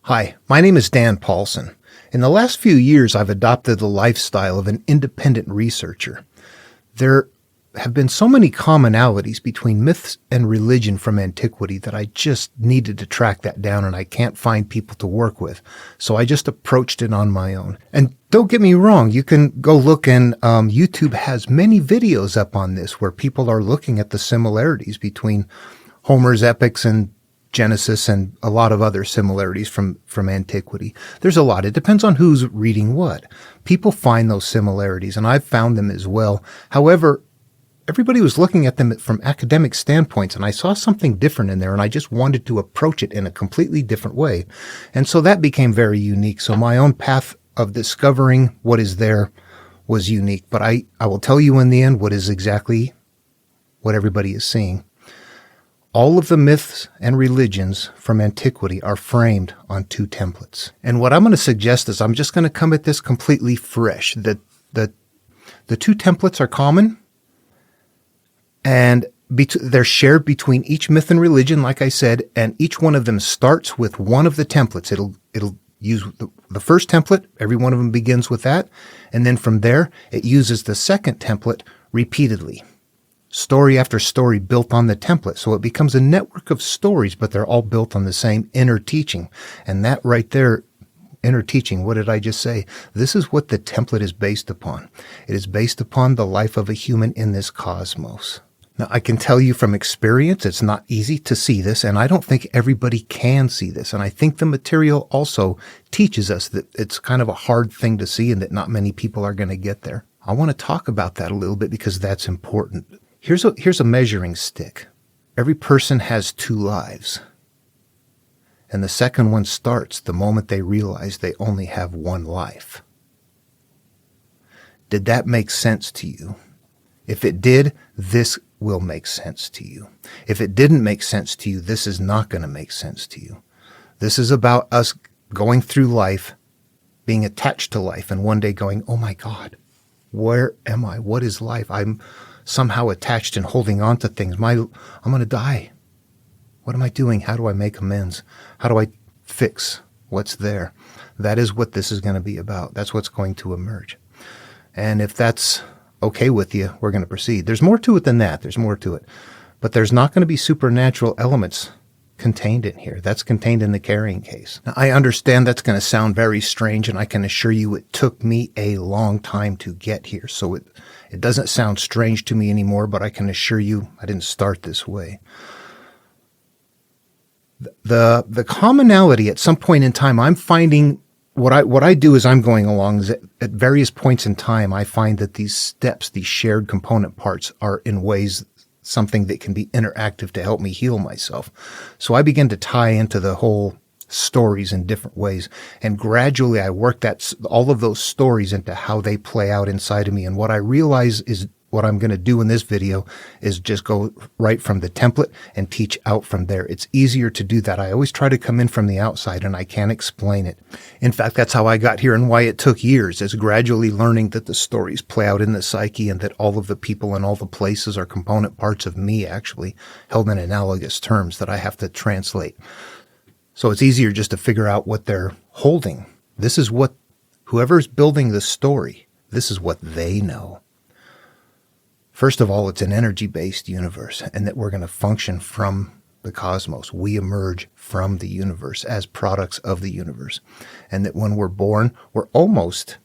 Hi, my name is Dan Paulson. In the last few years, I've adopted the lifestyle of an independent researcher. There have been so many commonalities between myths and religion from antiquity that I just needed to track that down, and I can't find people to work with. So I just approached it on my own. And don't get me wrong, you can go look, and YouTube has many videos up on this where people are looking at the similarities between Homer's epics and Genesis and a lot of other similarities from antiquity. There's a lot. It depends on who's reading what. People find those similarities, and I've found them as well. However, everybody was looking at them from academic standpoints, and I saw something different in there, and I just wanted to approach it in a completely different way. And so that became very unique. So my own path of discovering what is there was unique. But I will tell you in the end what is exactly what everybody is seeing. All of the myths and religions from antiquity are framed on two templates. And what I'm going to suggest is I'm just going to come at this completely fresh. The two templates are common, and they're shared between each myth and religion, like I said, and each one of them starts with one of the templates. It'll use the first template. Every one of them begins with that. And then from there, it uses the second template repeatedly. Story after story built on the template. So it becomes a network of stories, but they're all built on the same inner teaching. And that right there, inner teaching, what did I just say? This is what the template is based upon. It is based upon the life of a human in this cosmos. Now, I can tell you from experience, it's not easy to see this, and I don't think everybody can see this. And I think the material also teaches us that it's kind of a hard thing to see and that not many people are going to get there. I want to talk about that a little bit because that's important. Here's a measuring stick. Every person has two lives. And the second one starts the moment they realize they only have one life. Did that make sense to you? If it did, this will make sense to you. If it didn't make sense to you, this is not going to make sense to you. This is about us going through life, being attached to life, and one day going, oh my God, where am I? What is life? I'm somehow attached and holding on to things. I'm going to die. What am I doing? How do I make amends? How do I fix what's there? That is what this is going to be about. That's what's going to emerge. And if that's okay with you, we're going to proceed. There's more to it than that. There's more to it. But there's not going to be supernatural elements contained in here. That's contained in the carrying case. Now, I understand that's going to sound very strange, and I can assure you it took me a long time to get here. So it doesn't sound strange to me anymore, but I can assure you I didn't start this way. The commonality at some point in time, I'm finding what I do is I'm going along is at various points in time, I find that these steps, these shared component parts are in ways something that can be interactive to help me heal myself. So I begin to tie into the whole stories in different ways. And gradually I work all of those stories into how they play out inside of me. And what I realize is what I'm going to do in this video is just go right from the template and teach out from there. It's easier to do that. I always try to come in from the outside, and I can't explain it. In fact, that's how I got here and why it took years, is gradually learning that the stories play out in the psyche and that all of the people and all the places are component parts of me, actually held in analogous terms that I have to translate. So it's easier just to figure out what they're holding. This is what whoever's building the story, this is what they know. First of all, it's an energy-based universe, and that we're going to function from the cosmos. We emerge from the universe as products of the universe. And that when we're born, we're almost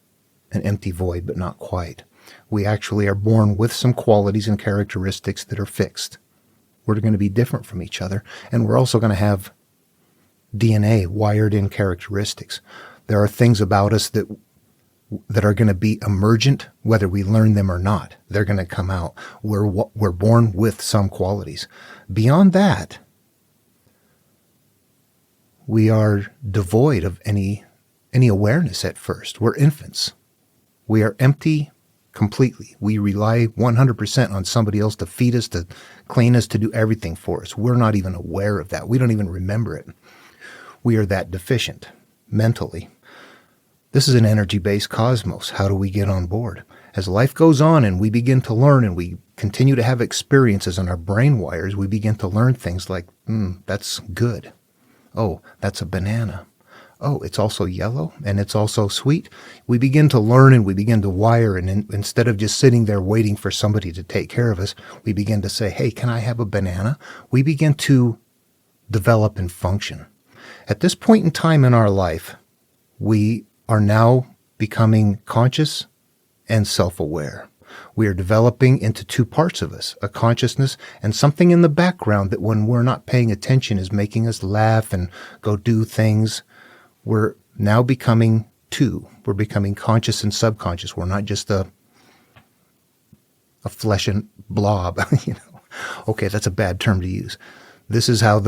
an empty void, but not quite. We actually are born with some qualities and characteristics that are fixed. We're going to be different from each other, and we're also going to have DNA, wired-in characteristics. There are things about us that are going to be emergent, whether we learn them or not. They're going to come out. We're born with some qualities. Beyond that, we are devoid of any awareness at first. We're infants. We are empty completely. We rely 100% on somebody else to feed us, to clean us, to do everything for us. We're not even aware of that. We don't even remember it. We are that deficient mentally. This is an energy-based cosmos. How do we get on board? As life goes on and we begin to learn and we continue to have experiences in our brain wires, we begin to learn things like, that's good. Oh, that's a banana. Oh, it's also yellow and it's also sweet. We begin to learn and we begin to wire. And instead of just sitting there waiting for somebody to take care of us, we begin to say, hey, can I have a banana? We begin to develop and function. At this point in time in our life, we are now becoming conscious and self-aware. We are developing into two parts of us, a consciousness and something in the background that when we're not paying attention is making us laugh and go do things. We're now becoming two. We're becoming conscious and subconscious. We're not just a flesh and blob. Okay, that's a bad term to use. This is how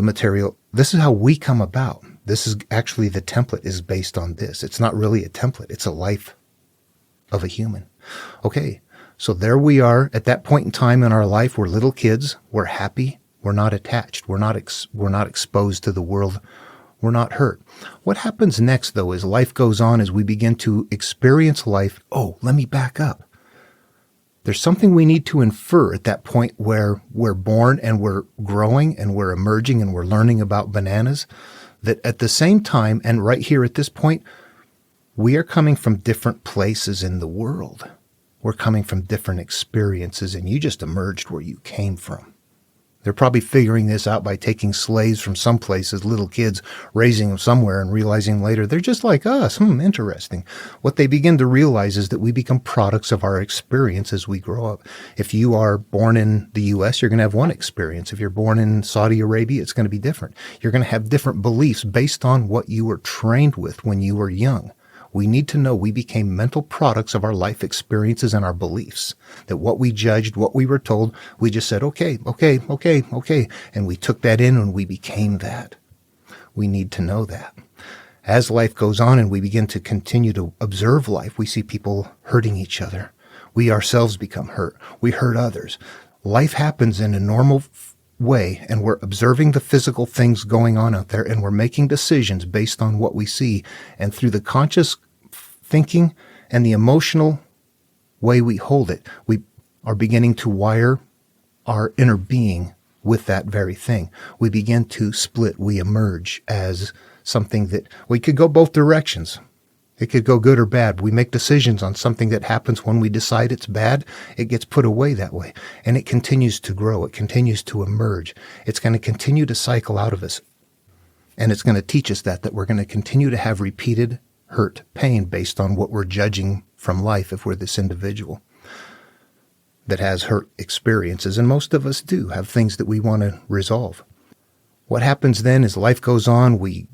we come about. This is actually the template is based on this. It's not really a template. It's a life of a human. Okay, so there we are at that point in time in our life. We're little kids. We're happy. We're not attached. We're not exposed to the world. We're not hurt. What happens next, though, as life goes on, as we begin to experience life, let me back up. There's something we need to infer at that point where we're born and we're growing and we're emerging and we're learning about bananas, that at the same time and right here at this point, we are coming from different places in the world. We're coming from different experiences, and you just emerged where you came from. They're probably figuring this out by taking slaves from some places, little kids, raising them somewhere and realizing later they're just like us. Interesting. What they begin to realize is that we become products of our experience as we grow up. If you are born in the U.S., you're going to have one experience. If you're born in Saudi Arabia, it's going to be different. You're going to have different beliefs based on what you were trained with when you were young. We need to know we became mental products of our life experiences and our beliefs. That what we judged, what we were told, we just said, okay. And we took that in and we became that. We need to know that. As life goes on and we begin to continue to observe life, we see people hurting each other. We ourselves become hurt. We hurt others. Life happens in a normal way, and we're observing the physical things going on out there, and we're making decisions based on what we see. And through the conscious thinking and the emotional way we hold it, we are beginning to wire our inner being with that very thing. We begin to split. We emerge as something that we could go both directions. It could go good or bad. We make decisions on something that happens when we decide it's bad. It gets put away that way. And it continues to grow. It continues to emerge. It's going to continue to cycle out of us. And it's going to teach us that we're going to continue to have repeated hurt, pain based on what we're judging from life if we're this individual that has hurt experiences. And most of us do have things that we want to resolve. What happens then as life goes on, we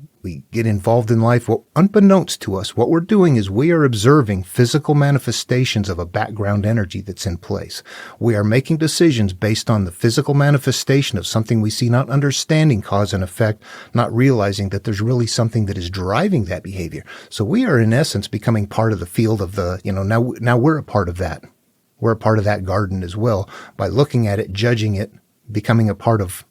get involved in life. Well, unbeknownst to us, what we're doing is we are observing physical manifestations of a background energy that's in place. We are making decisions based on the physical manifestation of something we see, not understanding cause and effect, not realizing that there's really something that is driving that behavior. So we are, in essence, becoming part of the field of the, now we're a part of that. We're a part of that garden as well by looking at it, judging it, becoming a part of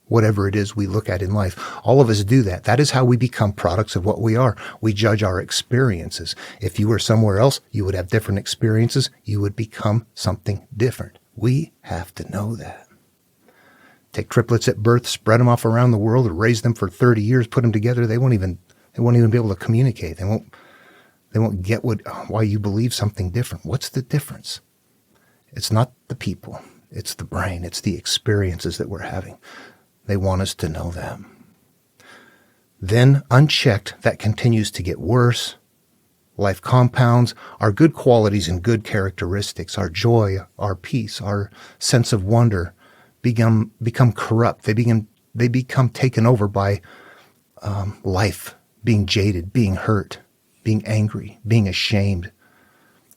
whatever it is we look at in life. All of us do that. That is how we become products of what we are. We judge our experiences. If you were somewhere else, you would have different experiences. You would become something different. We have to know that. Take triplets at birth, spread them off around the world, and raise them for 30 years, put them together. They won't even be able to communicate. They won't get why you believe something different. What's the difference? It's not the people. It's the brain. It's the experiences that we're having. They want us to know that. Then, unchecked, that continues to get worse. Life compounds. Our good qualities and good characteristics, our joy, our peace, our sense of wonder become corrupt. They become taken over by life, being jaded, being hurt, being angry, being ashamed,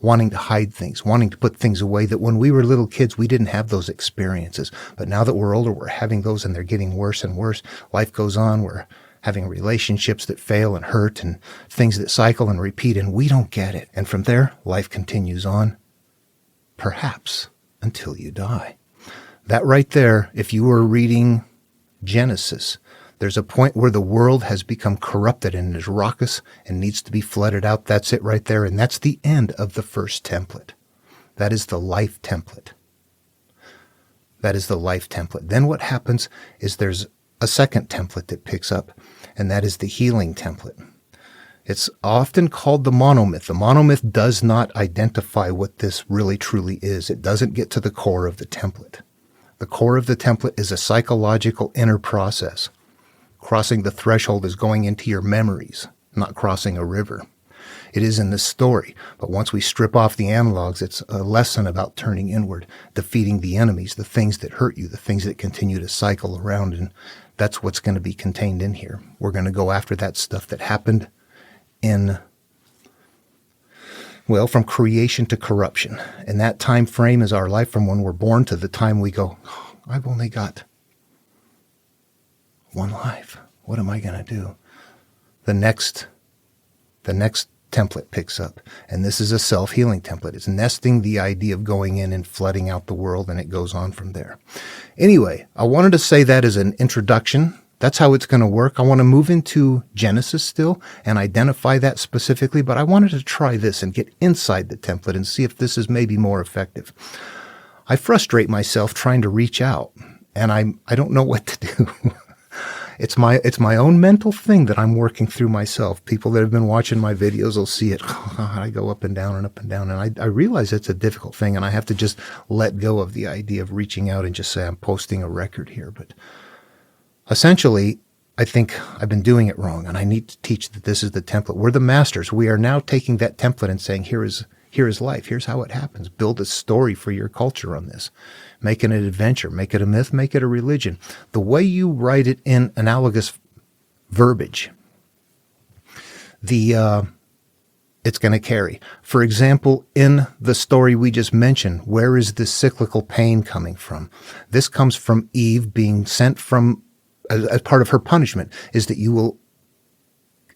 wanting to hide things, wanting to put things away that when we were little kids, we didn't have those experiences. But now that we're older, we're having those and they're getting worse and worse. Life goes on. We're having relationships that fail and hurt and things that cycle and repeat, and we don't get it. And from there, life continues on, perhaps until you die. That right there, if you were reading Genesis, there's a point where the world has become corrupted and is raucous and needs to be flooded out. That's it right there. And that's the end of the first template. That is the life template. That is the life template. Then what happens is there's a second template that picks up, and that is the healing template. It's often called the monomyth. The monomyth does not identify what this really truly is. It doesn't get to the core of the template. The core of the template is a psychological inner process. Crossing the threshold is going into your memories, not crossing a river. It is in the story, but once we strip off the analogs, it's a lesson about turning inward, defeating the enemies, the things that hurt you, the things that continue to cycle around, and that's what's going to be contained in here. We're going to go after that stuff that happened from creation to corruption. And that time frame is our life from when we're born to the time we go, oh, I've only got one life. What am I going to do? The next template picks up. And this is a self-healing template. It's nesting the idea of going in and flooding out the world, and it goes on from there. Anyway, I wanted to say that as an introduction. That's how it's going to work. I want to move into Genesis still and identify that specifically, but I wanted to try this and get inside the template and see if this is maybe more effective. I frustrate myself trying to reach out, and I don't know what to do. It's my own mental thing that I'm working through myself. People that have been watching my videos will see it. I go up and down and up and down. And I realize it's a difficult thing, and I have to just let go of the idea of reaching out and just say I'm posting a record here. But essentially, I think I've been doing it wrong, and I need to teach that this is the template. We're the masters. We are now taking that template and saying, here is life. Here's how it happens. Build a story for your culture on this. Make it an adventure. Make it a myth. Make it a religion. The way you write it in analogous verbiage, it's going to carry. For example, in the story we just mentioned, where is this cyclical pain coming from? This comes from Eve being sent from, as part of her punishment, is that you will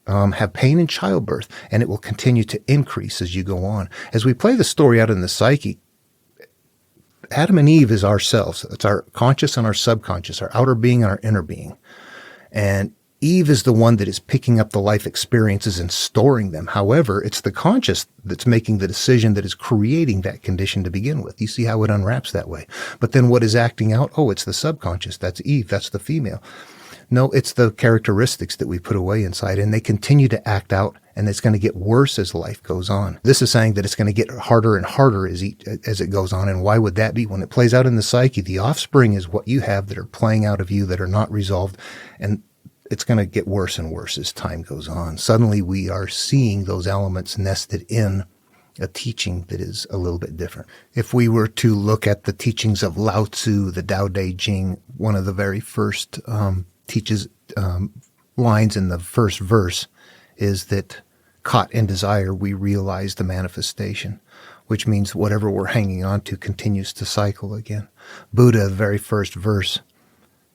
have pain in childbirth, and it will continue to increase as you go on. As we play the story out in the psyche, Adam and Eve is ourselves. It's our conscious and our subconscious, our outer being and our inner being. And Eve is the one that is picking up the life experiences and storing them. However, it's the conscious that's making the decision that is creating that condition to begin with. You see how it unwraps that way. But then what is acting out? Oh, it's the subconscious. That's Eve. That's the female. No, it's the characteristics that we put away inside, and they continue to act out, and it's going to get worse as life goes on. This is saying that it's going to get harder and harder as it goes on. And why would that be? When it plays out in the psyche, the offspring is what you have that are playing out of you that are not resolved, and it's going to get worse and worse as time goes on. Suddenly we are seeing those elements nested in a teaching that is a little bit different. If we were to look at the teachings of Lao Tzu, the Tao Te Ching, one of the very first lines in the first verse is that caught in desire, we realize the manifestation, which means whatever we're hanging on to continues to cycle again. Buddha, the very first verse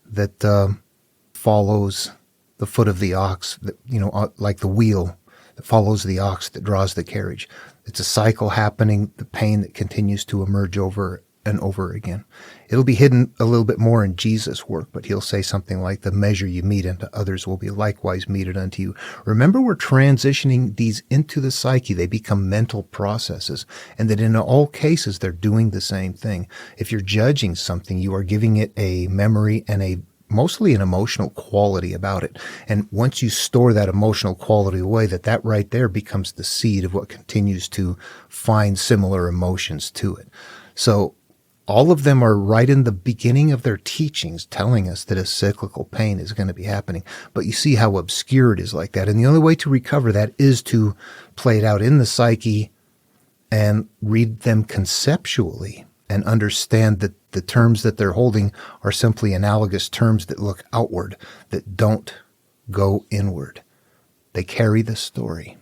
that follows the foot of the ox, like the wheel that follows the ox that draws the carriage. It's a cycle happening, the pain that continues to emerge over and over again. It'll be hidden a little bit more in Jesus' work, but he'll say something like, the measure you mete unto others will be likewise meted unto you. Remember, we're transitioning these into the psyche. They become mental processes, and that in all cases, they're doing the same thing. If you're judging something, you are giving it a memory and mostly an emotional quality about it. And once you store that emotional quality away, that right there becomes the seed of what continues to find similar emotions to it. So all of them are right in the beginning of their teachings telling us that a cyclical pain is going to be happening. But you see how obscure it is like that. And the only way to recover that is to play it out in the psyche and read them conceptually and understand that the terms that they're holding are simply analogous terms that look outward, that don't go inward. They carry the story.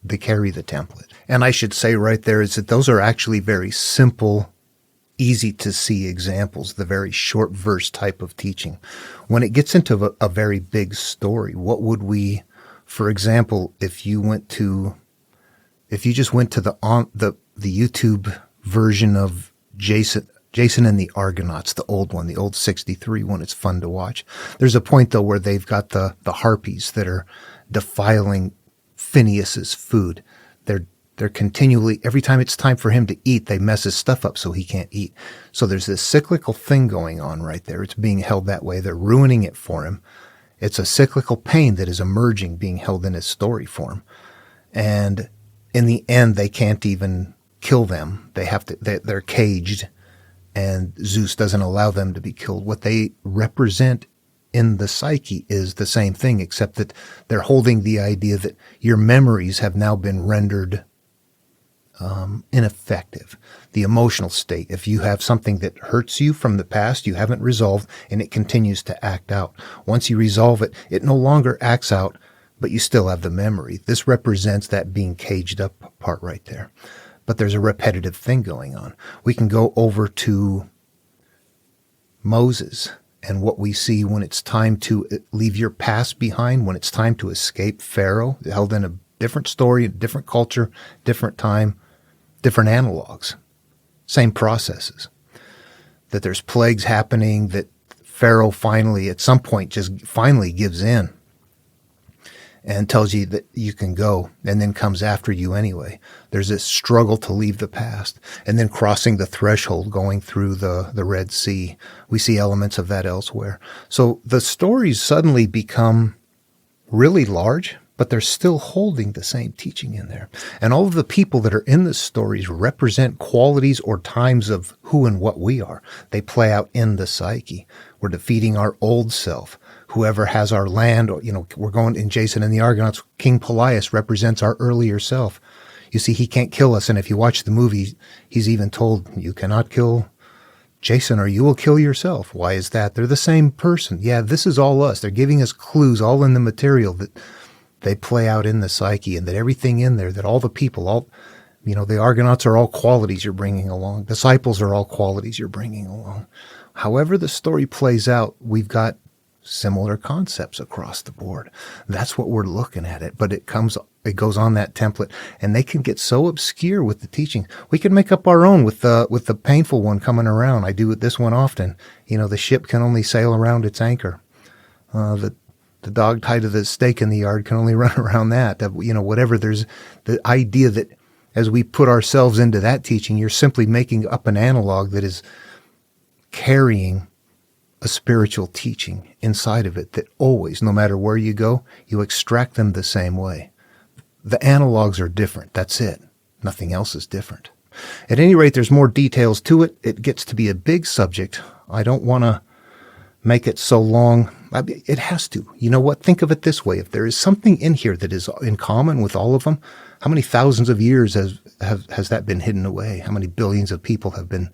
They carry the template. And I should say right there is that those are actually very simple, easy to see examples, the very short verse type of teaching. When it gets into a very big story, what would we, for example, if you just went to the YouTube version of Jason and the Argonauts, the old one, the old 63 one, it's fun to watch. There's a point though where they've got the harpies that are defiling Phineas's food. They're continually, every time it's time for him to eat, they mess his stuff up so he can't eat. So there's this cyclical thing going on right there. It's being held that way. They're ruining it for him. It's a cyclical pain that is emerging, being held in his story form. And in the end, they can't even kill them. They're caged, and Zeus doesn't allow them to be killed. What they represent in the psyche is the same thing, except that they're holding the idea that your memories have now been rendered ineffective. The emotional state. If you have something that hurts you from the past, you haven't resolved, and it continues to act out. Once you resolve it, it no longer acts out, but you still have the memory. This represents that being caged up part right there. But there's a repetitive thing going on. We can go over to Moses and what we see when it's time to leave your past behind, when it's time to escape Pharaoh, held in a different story, a different culture, different time, different analogs, same processes. That there's plagues happening, that Pharaoh finally, at some point, just finally gives in and tells you that you can go, and then comes after you anyway. There's this struggle to leave the past, and then crossing the threshold, going through the Red Sea. We see elements of that elsewhere. So the stories suddenly become really large, but they're still holding the same teaching in there. And all of the people that are in the stories represent qualities or times of who and what we are. They play out in the psyche. We're defeating our old self. Whoever has our land, or, we're going in Jason and the Argonauts, King Pelias represents our earlier self. You see, he can't kill us. And if you watch the movie, he's even told, you cannot kill Jason or you will kill yourself. Why is that? They're the same person. Yeah, this is all us. They're giving us clues all in the material that they play out in the psyche, and that everything in there, that all the people, the Argonauts are all qualities you're bringing along. Disciples are all qualities you're bringing along. However the story plays out, we've got similar concepts across the board. That's what we're looking at it. But it goes on that template, and they can get so obscure with the teaching. We can make up our own with the painful one coming around. I do this one often. The ship can only sail around its anchor. The dog tied to the stake in the yard can only run around that. Whatever. There's the idea that as we put ourselves into that teaching, you're simply making up an analog that is carrying a spiritual teaching inside of it, that always, no matter where you go, you extract them the same way. The analogs are different. That's it. Nothing else is different. At any rate, there's more details to it. It gets to be a big subject. I don't want to make it so long. It has to. You know what? Think of it this way. If there is something in here that is in common with all of them, how many thousands of years has that been hidden away? How many billions of people have been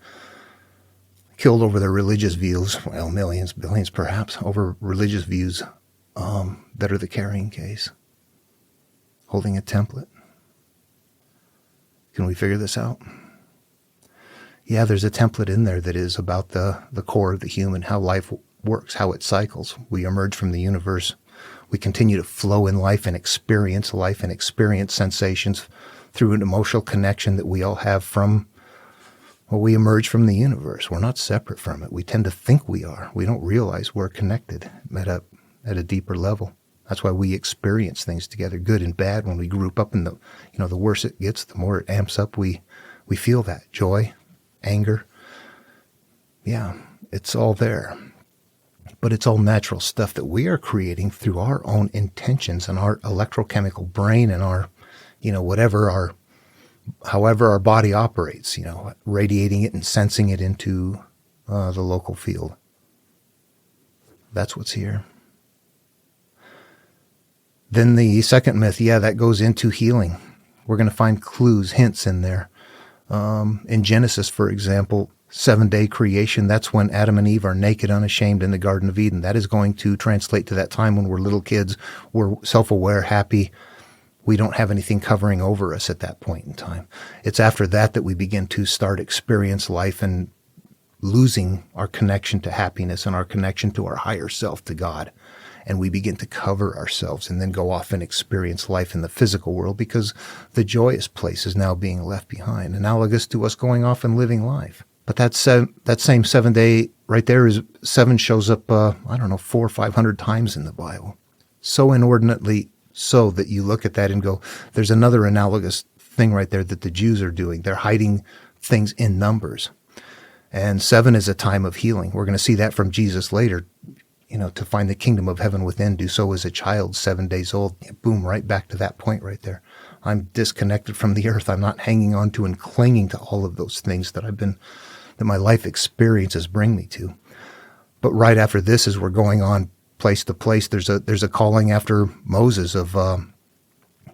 killed over their religious views? Well, millions, billions perhaps, over religious views that are the carrying case, holding a template. Can we figure this out? Yeah, there's a template in there that is about the core of the human, how life works, how it cycles. We emerge from the universe. We continue to flow in life and experience sensations through an emotional connection that we all have from, we emerge from the universe. We're not separate from it. We tend to think we are. We don't realize we're connected at a deeper level. That's why we experience things together, good and bad. When we group up, and the worse it gets, the more it amps up. We feel that joy, anger. Yeah, it's all there. But it's all natural stuff that we are creating through our own intentions and our electrochemical brain and our, however our body operates, radiating it and sensing it into the local field. That's what's here. Then the second myth, that goes into healing. We're going to find clues, hints in there. In Genesis, for example, 7-day creation, that's when Adam and Eve are naked, unashamed in the Garden of Eden. That is going to translate to that time when we're little kids, we're self-aware, happy. We don't have anything covering over us at that point in time. It's after that we begin to start experience life and losing our connection to happiness and our connection to our higher self, to God. And we begin to cover ourselves and then go off and experience life in the physical world, because the joyous place is now being left behind, analogous to us going off and living life. But that same 7-day right there is 7 shows up, 400 or 500 times in the Bible. So inordinately so that you look at that and go, there's another analogous thing right there that the Jews are doing. They're hiding things in numbers. And 7 is a time of healing. We're going to see that from Jesus later. To find the kingdom of heaven within, do so as a child 7 days old. Boom, right back to that point right there. I'm disconnected from the earth. I'm not hanging on to and clinging to all of those things that that my life experiences bring me to. But right after this, as we're going on place to place, there's a calling after Moses of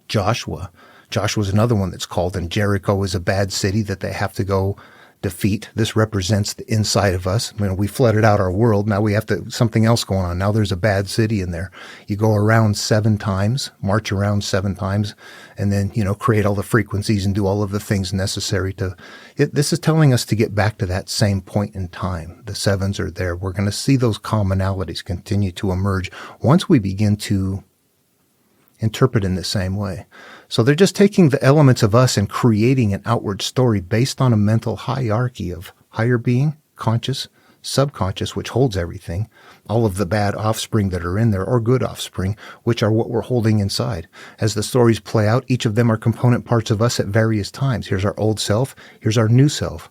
Joshua. Joshua's another one that's called, and Jericho is a bad city that they have to go defeat. This represents the inside of us. We flooded out our world. Now we have something else going on. Now there's a bad city in there. You go around 7 times, march around 7 times, and then, create all the frequencies and do all of the things necessary this is telling us to get back to that same point in time. The 7s are there. We're going to see those commonalities continue to emerge once we begin to interpret in the same way. So they're just taking the elements of us and creating an outward story based on a mental hierarchy of higher being, conscious, subconscious, which holds everything, all of the bad offspring that are in there, or good offspring, which are what we're holding inside. As the stories play out, each of them are component parts of us at various times. Here's our old self. Here's our new self.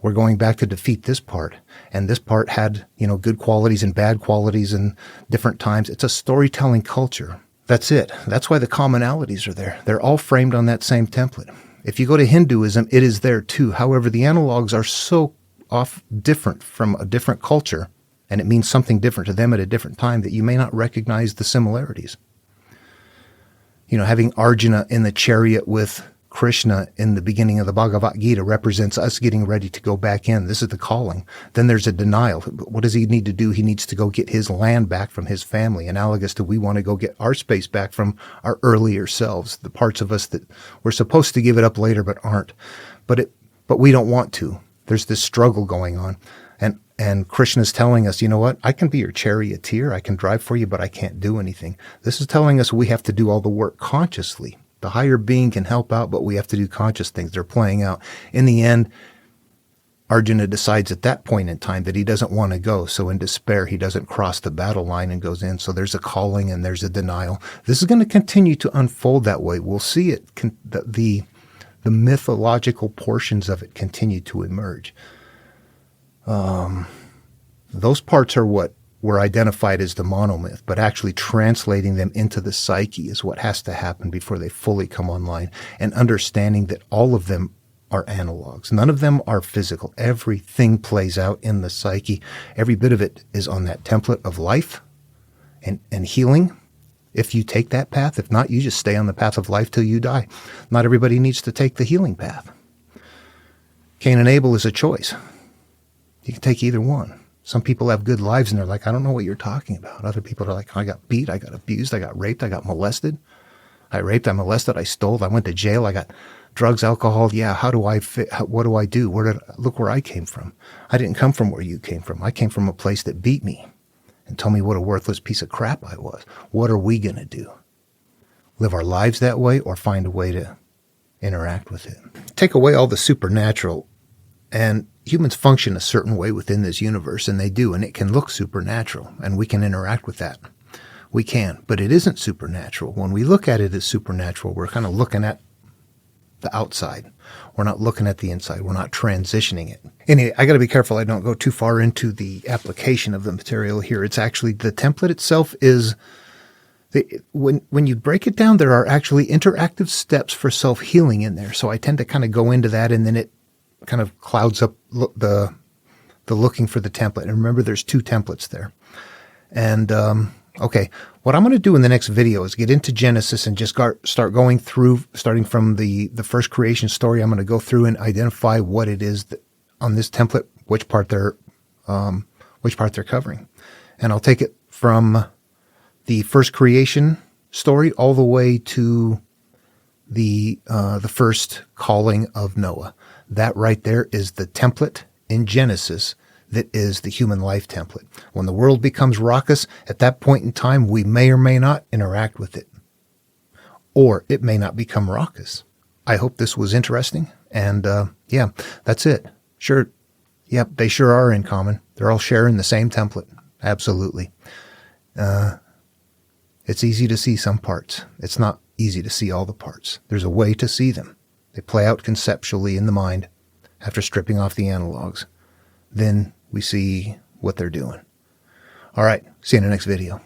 We're going back to defeat this part. And this part had, good qualities and bad qualities in different times. It's a storytelling culture. That's it. That's why the commonalities are there. They're all framed on that same template. If you go to Hinduism, it is there too. However, the analogs are so different from a different culture, and it means something different to them at a different time, that you may not recognize the similarities. Having Arjuna in the chariot with Krishna in the beginning of the Bhagavad Gita represents us getting ready to go back in. This is the calling. Then there's a denial. What does he need to do? He needs to go get his land back from his family, analogous to we want to go get our space back from our earlier selves, the parts of us that we're supposed to give it up later but aren't. But we don't want to. There's this struggle going on. And Krishna's telling us, you know what? I can be your charioteer. I can drive for you, but I can't do anything. This is telling us we have to do all the work consciously. The higher being can help out, but we have to do conscious things. They're playing out. In the end, Arjuna decides at that point in time that he doesn't want to go. So in despair, he doesn't cross the battle line and goes in. So there's a calling and there's a denial. This is going to continue to unfold that way. We'll see it, the mythological portions of it continue to emerge. Those parts are what were identified as the monomyth, but actually translating them into the psyche is what has to happen before they fully come online, and understanding that all of them are analogs. None of them are physical. Everything plays out in the psyche. Every bit of it is on that template of life and healing. If you take that path, if not, you just stay on the path of life till you die. Not everybody needs to take the healing path. Cain and Abel is a choice. You can take either one. Some people have good lives and they're like, I don't know what you're talking about. Other people are like, I got beat, I got abused, I got raped, I got molested. I raped, I molested, I stole, I went to jail, I got drugs, alcohol. Yeah, how do I fit? What do I do? Look where I came from. I didn't come from where you came from. I came from a place that beat me and told me what a worthless piece of crap I was. What are we going to do? Live our lives that way, or find a way to interact with it? Take away all the supernatural, and humans function a certain way within this universe, and they do, and it can look supernatural, and we can interact with that. We can, but it isn't supernatural. When we look at it as supernatural, we're kind of looking at the outside. We're not looking at the inside. We're not transitioning it. Anyway, I got to be careful I don't go too far into the application of the material here. It's actually, the template itself is, when you break it down, there are actually interactive steps for self-healing in there. So I tend to kind of go into that, and then it kind of clouds up the looking for the template. And remember, there's 2 templates there. And okay, what I'm going to do in the next video is get into Genesis and just start going through, starting from the first creation story. I'm going to go through and identify what it is that on this template, which part they're covering, and I'll take it from the first creation story all the way to the first calling of Noah. That right there is the template in Genesis that is the human life template. When the world becomes raucous, at that point in time, we may or may not interact with it. Or it may not become raucous. I hope this was interesting. And yeah, that's it. Sure. Yep, they sure are in common. They're all sharing the same template. Absolutely. It's easy to see some parts. It's not easy to see all the parts. There's a way to see them. They play out conceptually in the mind after stripping off the analogs. Then we see what they're doing. All right. See you in the next video.